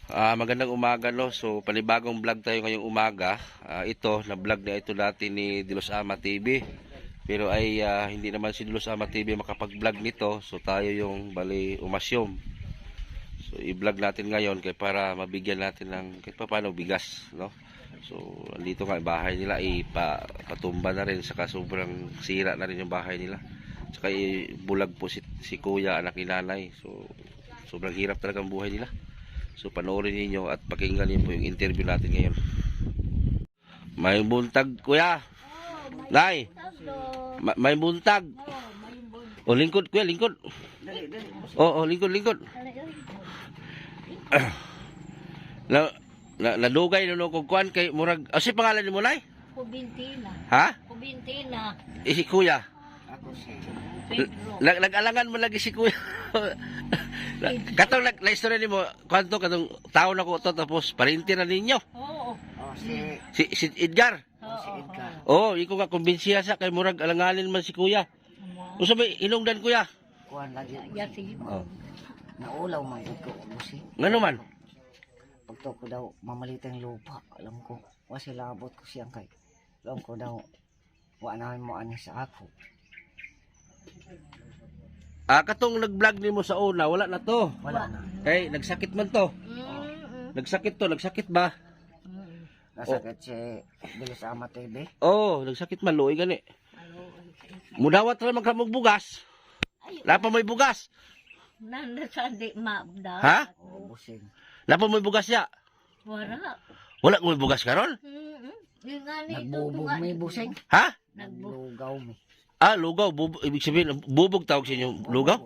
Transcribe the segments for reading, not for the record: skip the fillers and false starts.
Magandang umaga, no. So panibagong vlog tayo ngayong umaga. Ito na vlog na ito dati ni Dilos Ama TV. Pero ay hindi naman si Dilos Ama TV makapag-vlog nito. So tayo yung bali umasyom. So i-vlog natin ngayon kay para mabigyan natin ng kahit paano bigas, no. So andito nga bahay nila patumba na rin saka sobrang sira na rin yung bahay nila. Saka bulag po si Kuya, anak ni Nanay. So sobrang hirap talaga ang buhay nila. So panoorin niyo at pakinggan niyo po yung interview natin ngayon. May buntag, Kuya. Nay. May buntag. O lingkod, Kuya, lingkod. Oo, lingkod. Nadugay no kung kuan kay murag. Si pangalan ni mo, Nay? Kubintina. Ha? Kubintina. Si Kuya. Ako si Pedro. Nag-alangan mo lagi si Kuya. Katong na-istorya ni mo, kanto katong taon ako to tapos parinti na ninyo. Oo. Si Edgar. Si Edgar. Oh, iko ka kumbinsiya sa kay murag alanganin man si Kuya. Unsa may inungdan, Kuya? Kuan lagi Yasi. Oh. naulaw man gud ko busi. Ngano man? Pagto ko daw mamalitang lupa, alam ko wa sila abot ko siyang kay. Alam ko daw wa na mo ani sa ako. Katong nag-vlog nimo sa una, wala na to. Wala na. Kay nagsakit man to. Nagsakit ba? Nasakit si Dilos Ama TV. Oh, nagsakit man luoy gani. Mudawat ra man ka mog bugas. Lapa mo'y bugas. Nanda sa di mabda. Ha? O busing. Lapa mo'y bugas ya. Wala. Wala mo'y bugas karon? Yung nga nito. Nagbubog may busing. Ha? Naglugaw mi. Lugaw, ibig sabihin bubog tawag sa inyo, lugaw?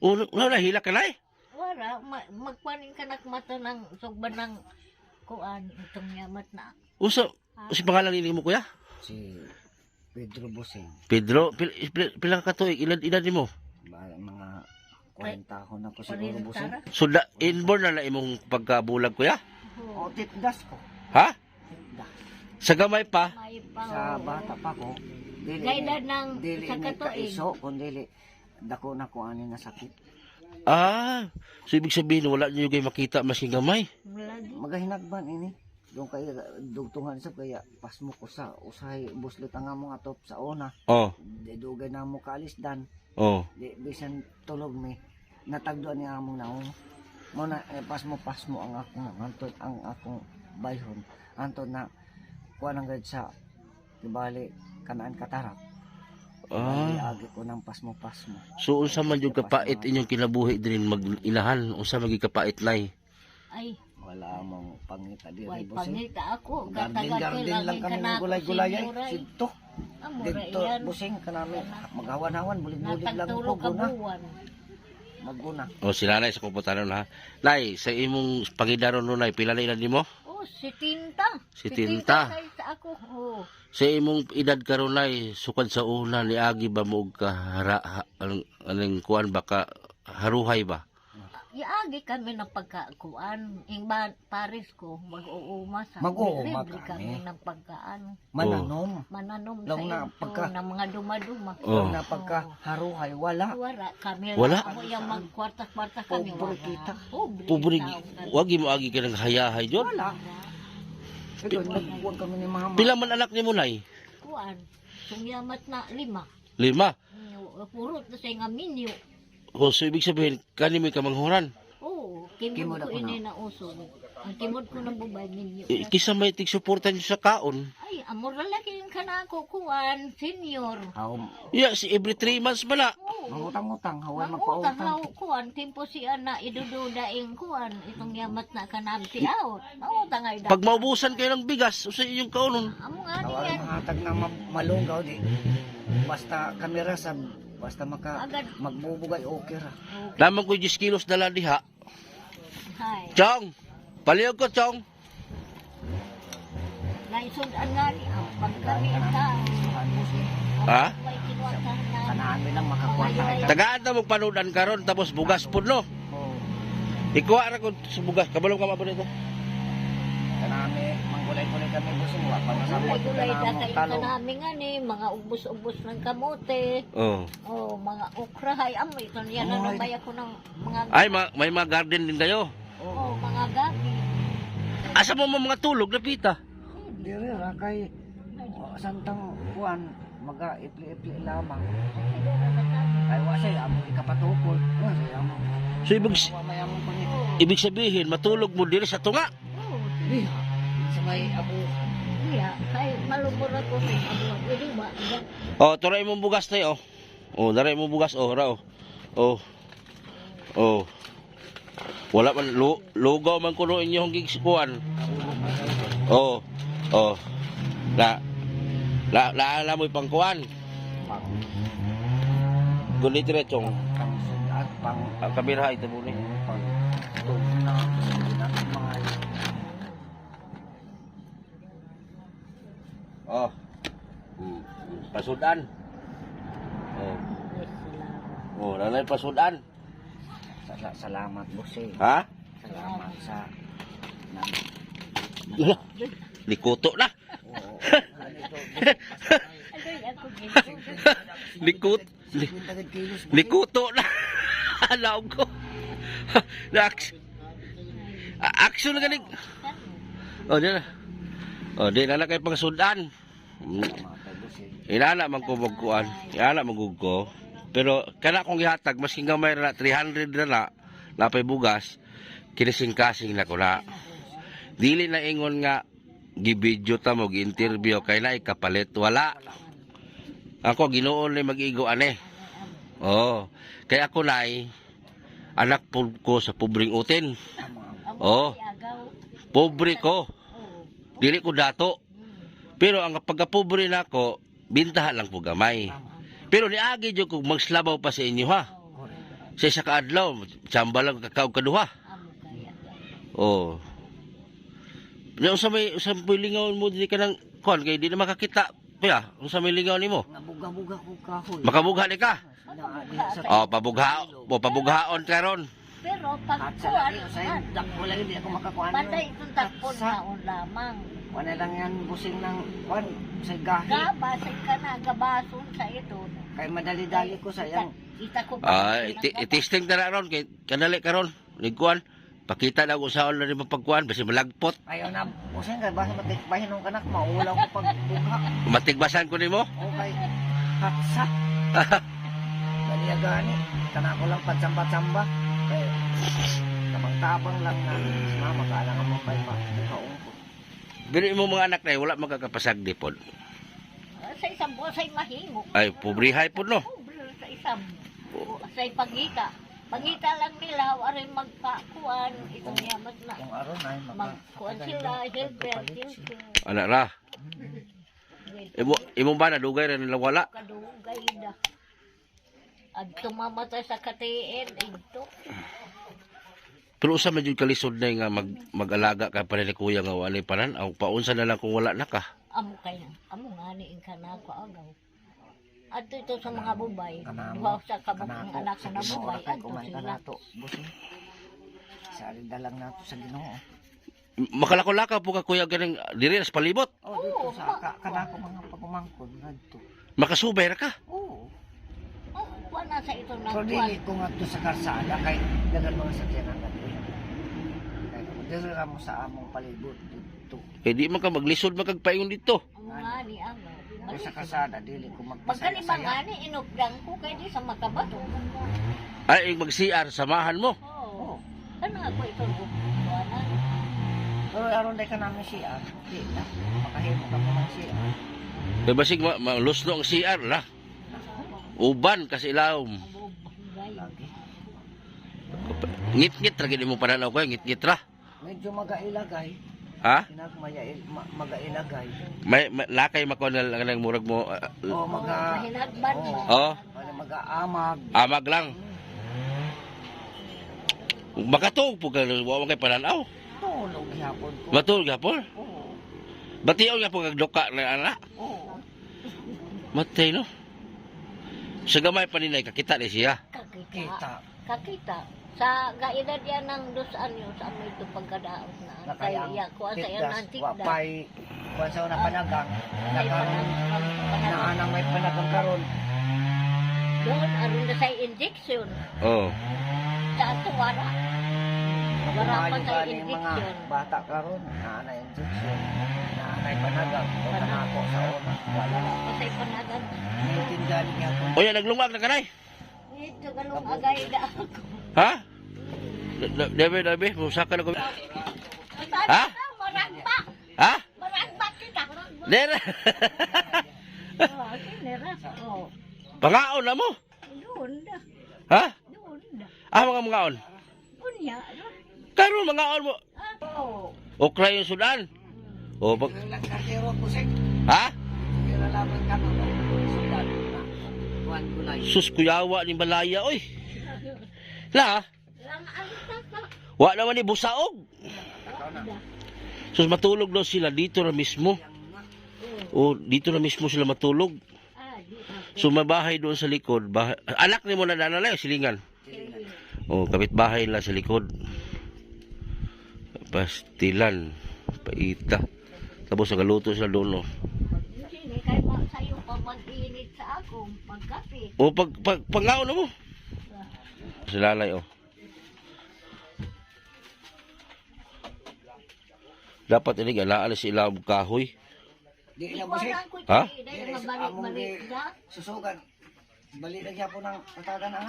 Wala hila ka na eh. Wala. Magpanin ka nakmata ng sugban ng kuan. Itong yamat na. Usa, si pangalan nini mo, Kuya? Si Pedro Busing. Pedro, pilang ka to, ilan mo? Mga 40 ako na ko siguro busing. So, inborn na imong pagkabulag, Kuya? O tipdas ko. Ha? Tipdas. Sa gamay pa? May pa. Sa bata pa ko. Gaida ng dili sa ni katuig. kaiso kundi dako na ko ani na sakit. So ibig sabihin wala niyo kay makita maski gamay. Lagi. Magahinagban ini. Doon kay dugtungan sa kaya pasmo ko sa usahay buslit ang among atop sa una. Oh, Dugay na mo kaalisdan. oh. Di bisan tulog mi natagduan ni among naong. Mo na pasmo ang akong antod ang akong bayhon. Antod na kuan ang gad sa tibali kanaan katarak. Agi ko ng pasmo. So unsa man jud kapait inyong kinabuhi din mag-ilahan, unsa magi kapait nay? Ay. Wala mong pangita diri Way busing. pangita ako. Garden lang kami ng gulay-gulay sidto. Dito busing kanami maghawan-hawan bulig-bulig lang ko guna. Maguna. O si nanay sa komputaron ha. Nay, sa imong pangidaron no nay pila na edad nimo? Oh, si Tinta. Si Tinta. Sa ako. Oh. Sa imong edad karon nay sukad sa una ni agi ba mo og aning kuan baka haruhay ba? Iagi kami ng pagkakuan. Yung pares ko, mag-uuma sa Mag-uuma libre kami. ng pagkaan. Mananom. Mananom Lang na sa pagka- ng mga duma-duma. Oh. Na pagka haruhay wala. Wala kami. Wala? Ako yung magkwarta-kwarta kami. Pobre kita. Pobre tao. wagi mo agi ka ng hayahay jud. Wala. Ito nagkuhan kami ni mama. Pila man anak nimo nay? Kuan. Sungyamat na 5. 5. Purot na sa nga minyo. O so ibig sabihin kani mo kamanghuran. Oo. Kimod Kimod ko ako ini na usod. Ang kimod ko ng bubay minyo. Kisa may tig-suportan niyo sa kaon. Ay, amor lagi yung kanako kuan. Senior. Haw Yeah, si every 3 months bala. Oo. mangutang-utang, hawa Mangutang magpautang. haw kuan. Timpo siya na idududa yung kuan. Itong yamat na kanam si out. Mangutang ay Pag maubusan kayo ng bigas, usa inyong kaonon. Amo nga Hawa niyan. mahatag na malunggaw di. Basta kamera sa basta Agad. magbubugay okay ra. Lamang ko 10 kilos dala diha. Hay. Chong! Palihog ko, Chong! Naisudan nga ni ang pagkamita. Ha? May kinuwatahan na. Kanami lang makakuha Tagaan na mong panudan karon tapos bugas pud no. Oh, Ikuha ra ko sa bugas. Kabalo ka mabot ito. kanami manggulay-gulay kami busing wa pa nasabot Gulay-gulay na kanamo kayo talo. ka namin nga ni. Mga ubos-ubos ng kamote. Oh. Oh, mga okra. Hay, amo ito. Yan na Oh, nabay ako ng mga... Ay, may mga garden din kayo. Oh, mga gabi. Asa mo mga tulog na pita? Diri ra kay santang kuan maga-ipli-ipli lamang. Ay wa say amo ikapatukod. Wa say amo. So Wa may among pangit. ibig sabihin matulog mo diri sa tunga. Oh, Di. Sa may abo. iya. Kay malubor ako sa abo. Pwede ba? Oh, turay mo bugas tayo. Oh, daray mo bugas ra. Oh. Oh. Wala man lugaw man kuno inyong gigsikuan. Oh. Oh. La alam mo pangkuan. Pang Kundi diretsong pang at pang ang kamera ito mo ni. pang tugna na mga Oh. Pasudan. Oh. Oh, nanay pasudan. salamat bossing. Ha? Salamat sa Likuto na. oo. Adoy ako Likut. 50 kilos. Likuto na. Alam ko. Action na galing. Oh, di na. Oh, di na kay pang sudan. Inana man ko magkuan. Inana magugko. Pero kana kong gihatag maski gamay na 300 na napay bugas, kinising-kasing na ko na. Dili na ingon nga gibidyo ta mo gi-interview kay na ikapalit wala. Ako ginuon ni mag-igo ane. Oh, kay ako nay anak po ko sa pobreng utin. Oh, pobre ko. Dili ko dato. Pero ang pagkapobre nako, bintahan lang po gamay. Pero niagi jud ko magslabaw pa sa inyo ha. Sa isa ka adlaw, tsamba lang kakaw kaduha. Oh. Yung sa may lingaw mo di ka nang kon kay di na makakita. Kuya, kung sa may lingaw nimo. Nabuga-buga ko kahoy. Makabugha ni ka. Oh, pabughaon karon. Pero pag At sa kuwan, laki, sa dakpo lang hindi ako makakuha. panday itong takpon taon lamang. Wala lang yan busing ng kwan sa gahi. Gabasay ka na, gabason sa ito. Kay madali-dali ko sa yan. Kita ko Itisting na ron kay kanali karon. Nigkuan. Pakita na kung saan na rin mapagkuhan. Basi malagpot. Ayaw na busing kay basta matikbahin ng kanak maulaw ko pagbugha. Matigbasan ko nimo. Okay. Hatsa. Dali gani. Kana ko lang patsamba-tsamba. Kay tabang lang na mama kailangan mo pa makaungko. Bili mo mga anak na wala magkakapasagdi pod. sa isang buwan sa'y mahingo. Ay, pobrihay po no. Sa isang sa'y pagita. Pagita lang nila, aray magpakuan, itong yamat na. Kung aron ay Magkuan sila, helper, Anak ra. Imo ba nadugay ra nila wala? kadugay na. At tumamatay sa katiin, ito. Pero usa man jud kalisod na nga mag-alaga ka pa ni kuya nga wala panan. Ang paunsa na lang kung wala na ka. Amo kaya, amo nga ni ka na ako agaw. At ito sa mga bubay, Kanamo. duha sa kabukang anak sa nabubay, at kumain ka sila. nato, busi. Sa dalang nato sa Ginoo. Makalako-laka po ka kuya ganing diri sa palibot. Oh, dito sa kanako mga pagumangkod ngadto. Makasubay ra ka. Oo. Oh, kuha na sa ito na Pero kuha. dili ko ngadto sa karsada kay dagan mga sakyanan ngadto. Kay dili ra mo sa among palibot dito. Eh di man ka maglisod magkagpaingon dito. Ang nga ni amo. Kay sa karsada dili ko Pagkalibang magpasaya. nga ni, inupdang ko kay di sa makabato. Ay mag-CR samahan mo. Oo. Ano ako ito kuha na. Pero aron day ka namin siya. Di na. Makahimo ka mo man siya. Kay basig malusno ang CR na. Uban kasi ilawom. Lagi. Ngit-ngit ra gid mo pananaw ko, ngit-ngit ra. Medyo magailagay. Ha? Magailagay. May lakay makon nga murag mo O Mahinagban mo. oh, mag-aamag. amag lang. Makatog po ka wa kay pananaw. Tulog yapon ko. Matulog gapon. Oo. Batiyon nga po kag duka na ana. Oo. Matay no. Sa gamay pa nila kakita ni siya. Kakita. Kita. Kakita. Sa gaedad yan ng 2 anyos, amo ito pagkadaos na. Kaya iya, kuha sa yan ng tikda. Wapay. Kuha sa una panagang. Ay, Nakaroon. Naanang may panagang karon. Doon, aron na sa injection. Oh. Sa ato, wala. Wala pa Kumain tayo ba ni mga injection. bata karon, naanay injection, naanay panagang, o kanako sa una, wala. Pasay panagan. Naiintindihan niya po. O yan, naglungag na kanay. Ito galong agay na ako. Ha? Debe, musakan ako. Ha? Maragba! Ha? Maragba kita! Dere. Oh, kinera. Oh, Pangaon na mo. doon na. Ha? Doon na. Ah, mga mangaon. Unya, ano? Karon mangaon mo. Oo. Okra yung sudan. O, pag... Ilang kartero po sing, Ha? ilalaban ka mo, sudan na, kuwan gulay. Sus, kuyawa ni Malaya, oy. La, Lang alita ka. wa naman ni busaog. Sus, matulog daw sila dito na mismo. O, dito na mismo sila matulog. Ah, di ako. So, may bahay doon sa likod. Anak ni mo na nanalay, silingan. O, kapitbahay nila sa likod. Pastilan. Paita. Tapos nagaluto sila doon, no. Hindi kay sa'yo pa mag-init sa ako. Pagkape. O, pangaon na mo. Silalay, oh. Dapat ini alaan sila og kahoy. Di na po sing, Iwanan ko Ha? siya. Dahil mabalik-balik ka. susugan. Balik na siya po ng katagan na.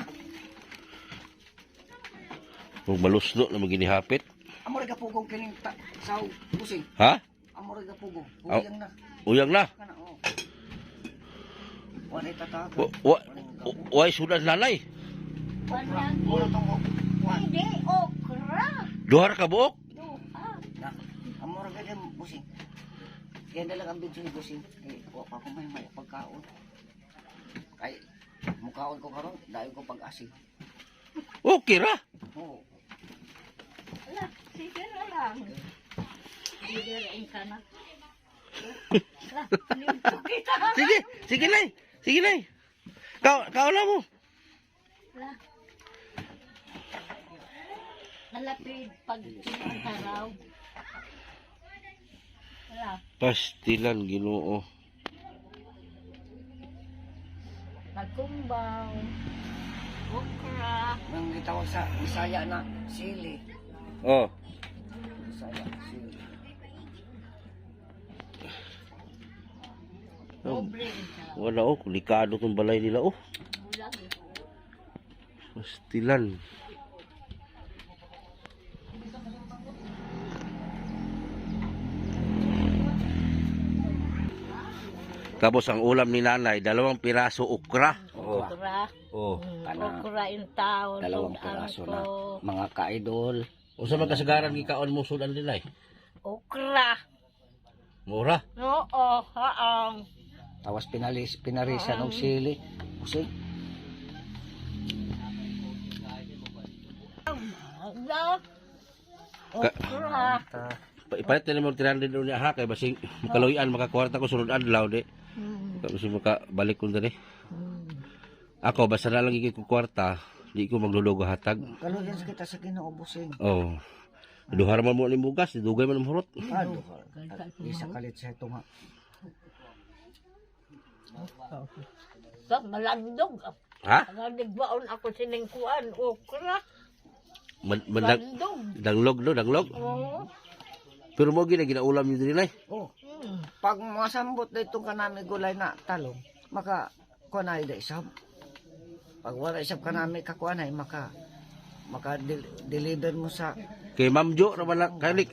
Kung malusno na maginihapit. Amore ka pugong kining sa busing. Ha? Amore ka pugong. Aw. Uyang na. Uyang na. Kana oh. Wala tatagan. Why sudan nanay? Panyan. Wala tong kuwan. Hindi, okra. Duhar ka buok? Duha. Na. Amore ka din busing. Yan na lang ang video ni busing. Eh, wa pa ko may pagkaon. Ay, mukaon ko karon, dayon ko pag-asig. Okay ra. Oo. Ala, sige na lang. Sige rin ka na. Ala, limpo kita. Sige, sige nay. Sige nay. Kau na mo. Ala. Malapit pag sinantaraw. Ala, Pastilan Ginoo. nagkumbaw. Okra. Nang gitawag sa Bisaya na sili. Oh. Bisaya sili. Pobre siya. Wala oh, delikado tong balay nila oh. Bulag. Pastilan. Tapos ang ulam ni nanay, 2 piraso okra. Oh. Okra. Oh. Okra in town. Dalawang piraso na mga ka-idol. Unsa man kasagaran gikaon mo sudan nila eh? Okra. Mura. Oo, haang. Tawas pinarisan og sili. Busing. Ala. Okra. Ipalit na mo 300 doon niya ha kay basing makaluyan makakwarta ko sunod adlaw di. Kasi makabalik ko dali. Ako basta na lang ko kwarta, di ko maglulugo hatag. Kaluyan sa kita sa Ginoo busing. Oh. Duhar man mo ni bugas, dugay man ang hurot. Ano? Isa kalit sa ito nga. Sa malandog. Ha? Nagbaon ako siningkuan. Okra. Danglog Landog. no, danglog. Oo. Pero mo ginaulam niyo din ay. Oh. Pag masambot na itong kanami gulay na talong, maka kunay da isab. Pag wala isab kanami kakuanay, maka deliver mo sa Kay Ma'am Jo naman lang kalik.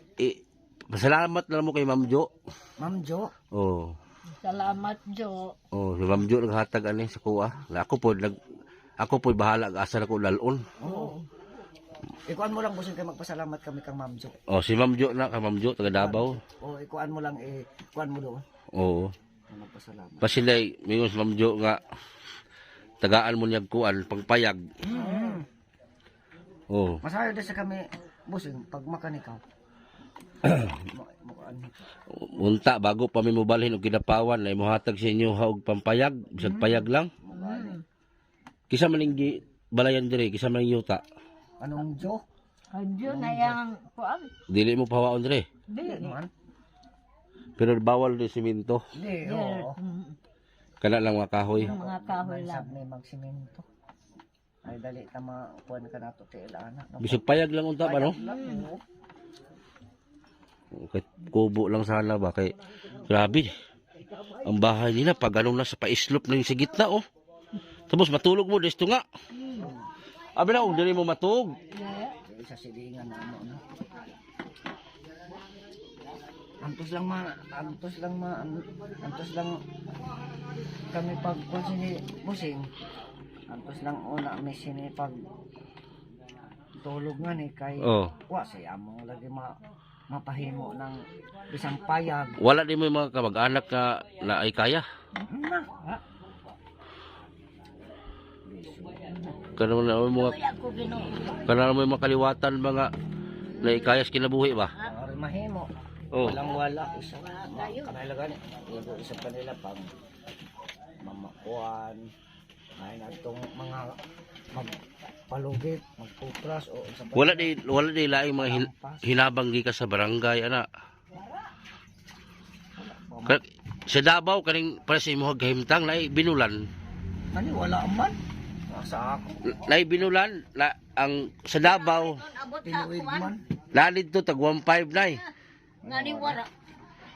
Pasalamat na lang mo kay Ma'am Jo. Ma'am Jo. Oh. Salamat, Jo. Oh, si Ma'am Jo naghatag ani sa kuha. Ako po bahala asa na ko lalon. Oo. Ikuan mo lang busing kay magpasalamat kami kang Ma'am Jo. Oh, si Ma'am Jo na, kay Ma'am Jo taga Davao. O ikuan mo lang ikuan mo doon. Oo. Magpasalamat. Pasilay, mingon si Ma'am Jo nga tagaan mo niyag kuan pangpayag. Oh. Masayo din sa kami busing pag makanikaw. Unta bago pa mi mobalhin og kidapawan ay mohatag sa inyo og pampayag, bisag payag lang. Kisa man ning balayan dire, kisa man ning yuta. Anong Jo? Adyo na yung kuan. Dili mo pawaon dire. Di. Man? Pero bawal din simento. Di, oo. Kana lang mga kahoy. Mga kahoy lang. Sab may magsimento. Ay dali ta makuan ka nato ti ana. Bisag payag lang unta ba no? Kahit kubo lang sana ba kay grabe. Ang bahay nila pag anong nasa pa-slope na yung sa gitna oh. Tapos matulog mo desto nga. Abi na, dili mo matug. Sa silingan na ano no. Antos lang kami pag kung sini musing. Antos lang una may sini pag tulog nga ni kay Oh. wa saya mo lagi mapahimo ng isang payag. Wala din mo yung mga kamag-anak na ay kaya. Kanang na mo mga Kaya ako Ginoo. kanang mo yung mga kaliwatan mga na ikayas kinabuhi ba? Or mahimo. Oh. Walang wala isa. Kanila gani. Igo isa kanila pang mamakuan. Ay natong mga magpalugit, magpupras o isa pa. Wala di laing mga hinabang gi ka sa barangay ana. Sa Davao kaning para sa imong gahimtang na binulan. Ani wala man. Sa ako. Na binulan la ang sa Davao Abot sa Tinuig kuwan. man. lalid to tag 1.5 na Nga ni wara.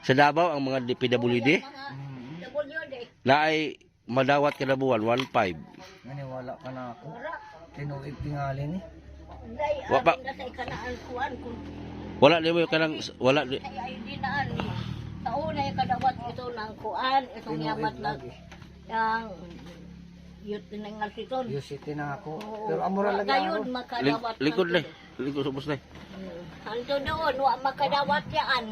Sa Davao ang mga PWD Mga WD. na ay madawat kada buwan 1.5. Ani wala ka na ako. Tinuig tingali ni. Day Wa pa- amin na sa ikanaan kuwan kung Wala di mo yung kanang wala di. ay di naan ni. Tauna yung kadawat ito ng kuan, itong yamat na yang yut tinangal siton. City na ako. Pero amura lagi Gayon ako. makadawat. Likod na. Likod subos na. Hanto doon, wa makadawat yan.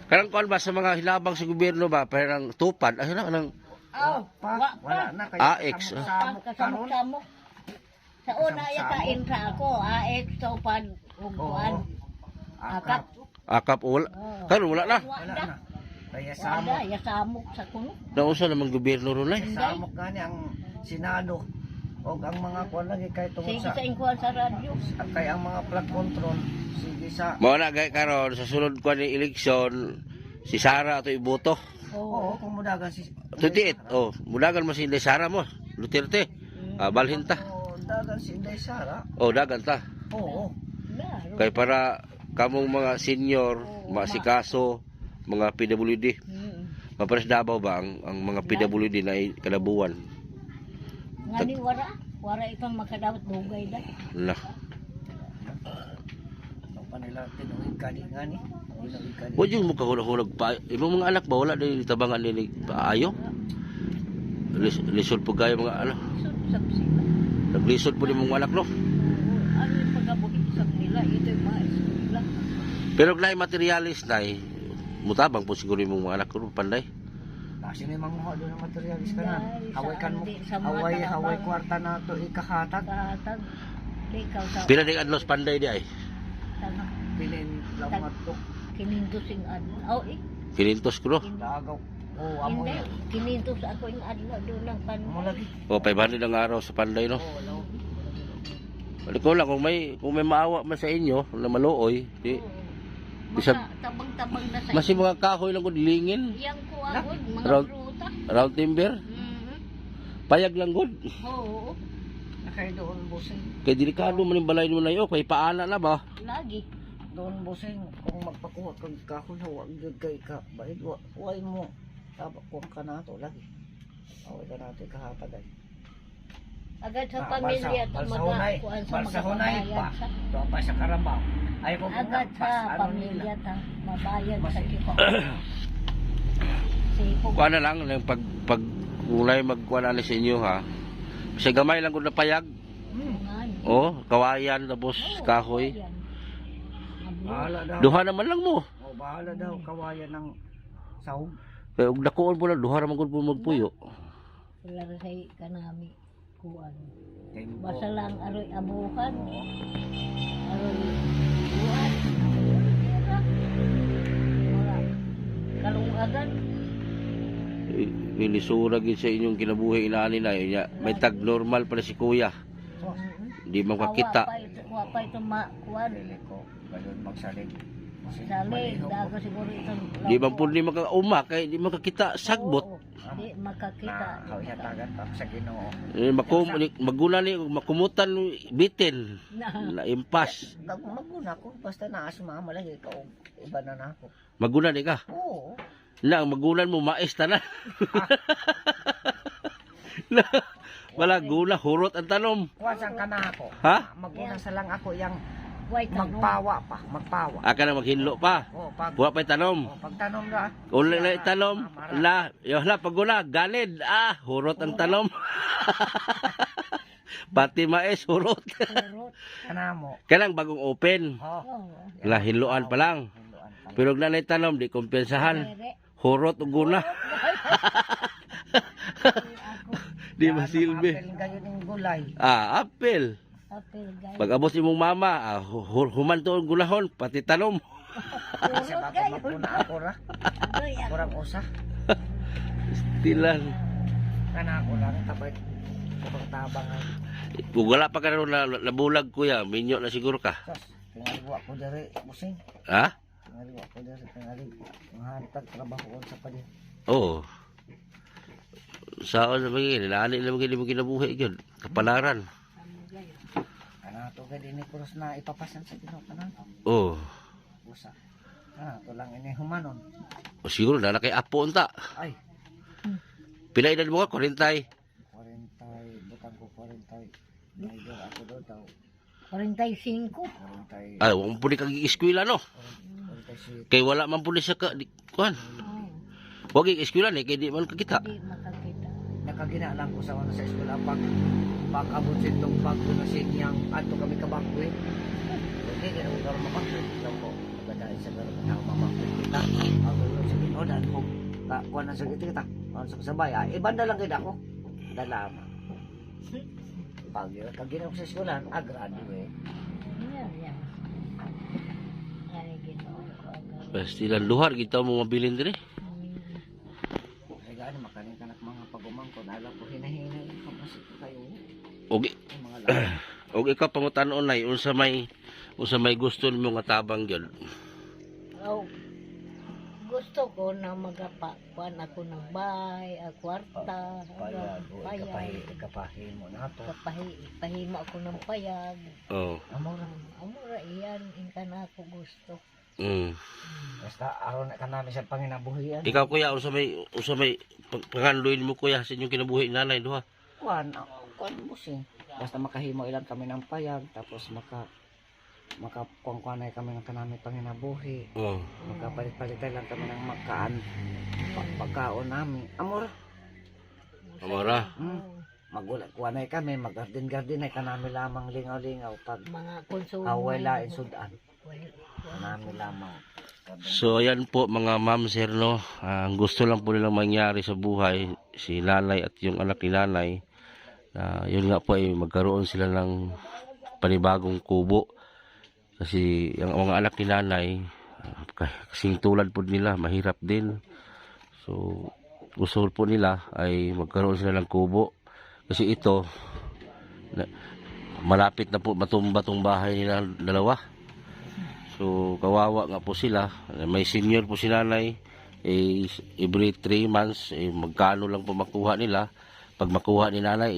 Karang kuan ba sa mga hilabang sa gobyerno ba parang tupad ay na nang Oh, Pa, wala na kayo. AX. Samok karon. Kasamok-samok. Sa una yung kain sa ako, AX, topad, ugbuan, akap. akap wala. Karon wala na. Wala na. Kaya Wala, samok. yasamok sa kuno. Nausa namang gobyerno ron ay. Samok gani ang Senado. O ang mga kuan lagi kay tungod Sige sa sa inkuhan sa radyo. kay ang mga flood control. Sige sa Mao na gay karon sa sunod kuan ni eleksyon si Sara ato iboto. Oo, kung mudagan si 28. Oh, mudagan mo si Inday Sara mo. Duterte. Balhin ta. Oo, dagan si Inday Sara. Oh, dagan ta. Oo. Meron. Kay para kamong mga senior, mga sikaso, mga PWD. Mapares Davao ba ang mga PWD na ay kada buwan? Nga ni wara. Wara itong makadawat dugay da. Na. Ang panila tinuig kani ngani. Tinuig kani. Wa yung mukahulog pa. Imong mga anak ba wala din tabangan ni paayo? Lisod po kayo mga ano. Sab sila. Naglisod po ni mong anak no. Ano yung pagkabuhi sab nila, ito yung mga eskwela. Pero glay materialis na mutabang po siguro yung mga anak ko panday. Kasi may mga doon ng materialis ka na. Dahil sa Haway kan mo. andi, sa mga Haway tabang. kwarta na to ikahatag. Katag. Ikaw sa Pila ding adlos panday di ay. tanang Pilin lamat to. kinindusing adlaw. Oh, Kinintos ko no. Dagaw. Oo, amo Hindi, yan. kinindos ako yung adlaw doon ng Amo panday. lagi. O 500 ang araw sa panday no. Oo, no. Balik ko lang kung may maawa man sa inyo na maluoy, di Bisag- Tabang-tabang na sa masi mga kahoy lang gud lingin, iyang kuwagod, mga Round- fruta. round timber, Mhm. payag lang gud. Oo, Nakay doon busing. Kay delikado man yung balay mo na yo, kay paana na ba? lagi. Doon busing. Kung magpakuha kang kahon, huwag gud kay ka. Bahid, huwag mo. Taba kung ka na to lagi. Huwag ka natin kahatagay. Agad sa pamilya ito Balsahunay. magakuan sa Balsahunay pa. magabayad sa Doon pa sa Carabao. Ay kung agad sa ano pamilya nila. ta mabayad sa Mas- kiko. Sipog. Kuha na lang yung pag ulay magkuha na sa inyo ha. Sa gamay lang gud na payag. Oh, kawayan tapos kahoy. Bahala daw. Duha naman lang mo. O bahala daw. Kawayan ng sahog. Kay ug dakuon po lang duha ra man gud po magpuyo. Sila rin say kanami kuan. Kay mo. Basta lang aroy abukan. Aroy kuan. Wala. Kalungagan. Ilisura gid sa inyong kinabuhi inani na nya. May tag normal pala si kuya. Di man makita. Wa pa ito makuan. Pili ko. Ganun magsalig. Salig, dago siguro itong Di man pud ni makauma kay di makakita sagbot. Oo. Di makakita. Na hawihatagan pa sa Ginoo. Maguna ni makumutan bitin Na. na impas. Maguna ko basta naa si mama lang ikaw iba na nako. Maguna di ka. Oo. Na ang magunan mo mais tanan. Na wala guna hurot ang tanom. Wasan ka na ako. Ha? Maguna sa lang ako yang White magpawa pa, magpawa. Aka na maghinlo pa. Oh, pag Buwa pa tanom. pagtanom na. Uli na tanom. La, yohla paguna ganid. Hurot ang tanom. Pati mais hurot. Urot. Kanamo. Kanang bagong open. Oh. Oo. La hinloan pa lang. Hinduan pa. Pero na tanom di kumpensahan. Ere. Hurot ug guna. Di masilbi. Apel gayon ng gulay. Apel. Apil guys. Pag abot imong mama, human to ang gulahon, pati tanom. Kasi bako maguna ako ra. Agoy ako. Kurang usa. Tilan. Kana ako lang tabay. Kupang tabang ay. Kung wala pa ka na nabulag kuya, minyo na siguro ka. Sos, tingalwa ko diri busing. Ha? Tingalwa ko diri tingali. Mahantag trabaho ko sa padi. Oo. Saan na mga nilani na mga kinabuhi yun. Kapalaran. Kana to kay dinhi kuros na ipapasan sa Ginoo kana. Oo. Usa. To lang ini humanon. O siguro na kay apo unta. Ay, Pila edad mo ka? 40. 40 butang ko 40. Medyo ako daw 45. 40. Ay, wala po ni kag eskwela no. 46. Kay wala man po ni siya ka. Kuhan. Oh. Wag eskwela ni, kay di man kakita. Di makakita. Nakagina lang ko sa una sa eskwela pag abot sitong bago na sinyang ato kami kabangkoy. Hindi kaya ko garo mabangkoy. Lang ko magdadaan sa garo na mabangkoy kita. Ako yun sa Ginoo dan ko. Kuha na sa kita. Kuha sa kasabay. Ibanda lang kayo ako. Dalama. Pag yun, kagina ko sa eskwela, graduate. Yan, yan. Ay, Ginoo ko agad. Pasti lang luhar, kita mo mabilin din eh. Ay gaano makanin ka na mga pagumangkon. Alam ko hinahinay. Kamasik ko kayo. Okay. Yung mga lang. Og ikaw pangutan-on nay unsa may gusto nimo nga tabang gyud. Oh, gusto ko na magapakuan ako ng bahay, kwarta, Kapahin mo na to. pahimo ako ng payag. Oh. Amura iyan, inka na ako gusto. Basta aron na ka namin sa panginabuhian. Ikaw kuya unsa may pangandoy mo kuya sa inyong kinabuhi nanay duha. Kuan mo sing. Basta makahimo ilang kami ng payag tapos makakuan kami ng kanami panginabuhi. Oh. Makapalit-palitan lang kami ng pagkaon namin. Amor. Amara. Magulat kuan ay kami, mag-garden ay kanami lamang lingaw-lingaw pag Mga konsumo. away lain sudan. Kanami lamang. So ayan po mga ma'am sir no, ang gusto lang po nilang mangyari sa buhay si nanay at yung anak ni nanay. Yun nga po ay magkaroon sila ng panibagong kubo. Kasi ang mga anak ni nanay, kasing tulad po nila, mahirap din. So, gusto po nila ay magkaroon sila ng kubo. Kasi ito, malapit na po matumba tong bahay nila dalawa. So, kawawa nga po sila. May senior po si nanay. Every 3 months, magkano lang po makuha nila. Pag makuha ni nanay,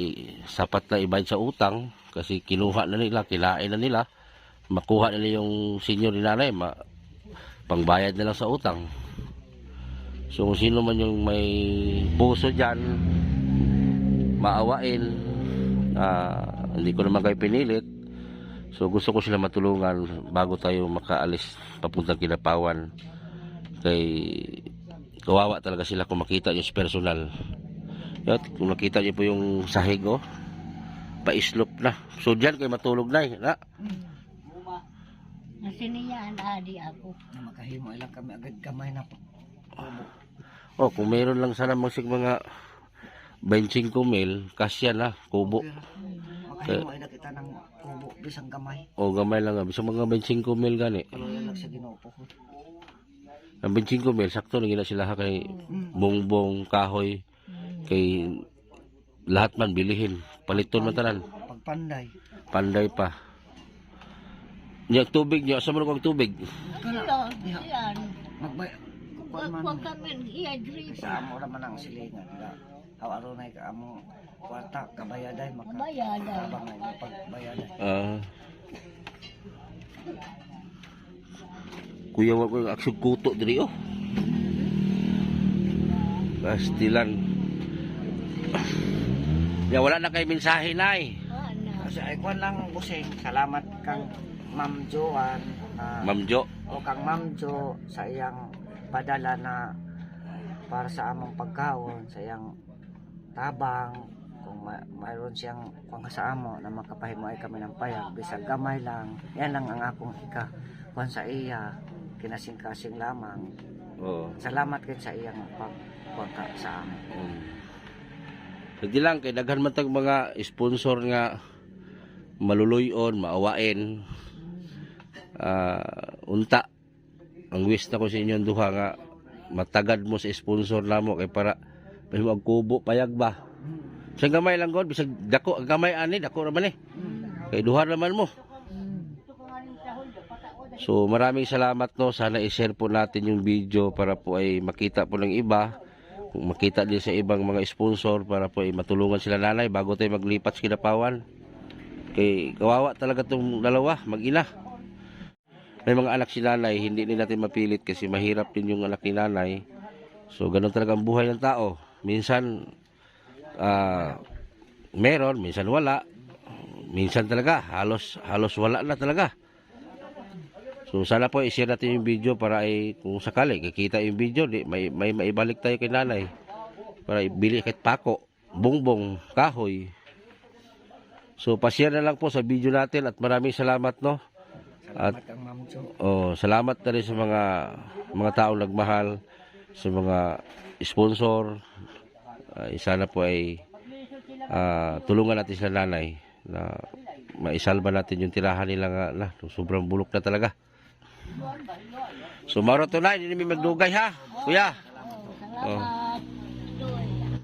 sapat na ibayad sa utang. Kasi kinuha na nila, kinain na nila. Makuha nila yung senior ni nanay, pangbayad na lang sa utang. So kung sino man yung may puso dyan, maawain, hindi ko naman kayo pinilit. So gusto ko sila matulungan bago tayo makaalis papuntang Kidapawan. Kay kawawa talaga sila kung makita nyo sa personal. At kung nakita nyo po yung sahig, pa-islop na. So dyan kayo matulog na. Nasiniyaan adi ako. Makahimo ilang kami agad kamay na po. Kung mayroon lang sana mga 25 mil, kasya na, kubo. Makahimo ay nakita ng kubo bisang gamay. Gamay lang. Bisa mga 25 mil gani. Kaloyan lang sa Ginoo po. Ang 25 mil, sakto na gina sila kay bongbong, kahoy. Kay lahat man bilihin. Paliton man tanan. Pagpanday. Panday pa. Niya tubig niya, asa mo kang tubig? Ito, yan. Magbay kuan man. Huwag kami i-drip. Sa amo naman ang silingan. Awarunay ka amo kwarta kabayaday Kabayaday. tabang na pagbayaday. Kuya, wala ko yung aksyon kuto diri oh. Pastilan. Ya, wala na kay mensahe na eh. Kasi ay kuan lang busing. Salamat kang Ma'am Joan Ma'am Jo. o kang Ma'am Jo sa iyang padala na para sa among pagkaon, sa iyang tabang kung mayroon siyang pang sa amo na makapahimo ay kami ng payag bisag gamay lang. Yan lang ang akong kuan sa iya kinasing-kasing lamang. Oo. Salamat kay sa iyang pagkuha sa amin. Hindi lang, kay daghan man tag mga sponsor nga maluluyon, maawain. Unta, ang wish na ko sa inyong duha nga matagad mo sa sponsor namo kay para mahimo ang kubo payag ba. Sa gamay lang god, bisag dako ang gamay ani, dako naman eh. Kay duha naman mo. So maraming salamat no, sana i-share po natin yung video para po ay makita po ng iba. Kung makita din sa ibang mga sponsor para po ay matulungan sila nanay bago tayo maglipat sa Kinapawan. Kay kawawa talaga itong dalawa, mag-ina. May mga anak si nanay, hindi din natin mapilit kasi mahirap din yung anak ni nanay. So ganun talaga ang buhay ng tao. Minsan meron, minsan wala. Minsan talaga halos wala na talaga. So sana po i-share natin yung video para ay kung sakali kikita yung video, may maibalik tayo kay nanay para ibili kahit pako, bongbong, kahoy. So pa-share na lang po sa video natin at maraming salamat no. Salamat kang Ma'am Jo. Salamat na rin sa mga taong nagmahal, sa mga sponsor. Sana po ay tulungan natin sa nanay na maisalba natin yung tirahan nila na sobrang bulok na talaga. So maro to na, hindi namin magdugay ha, kuya. Salamat.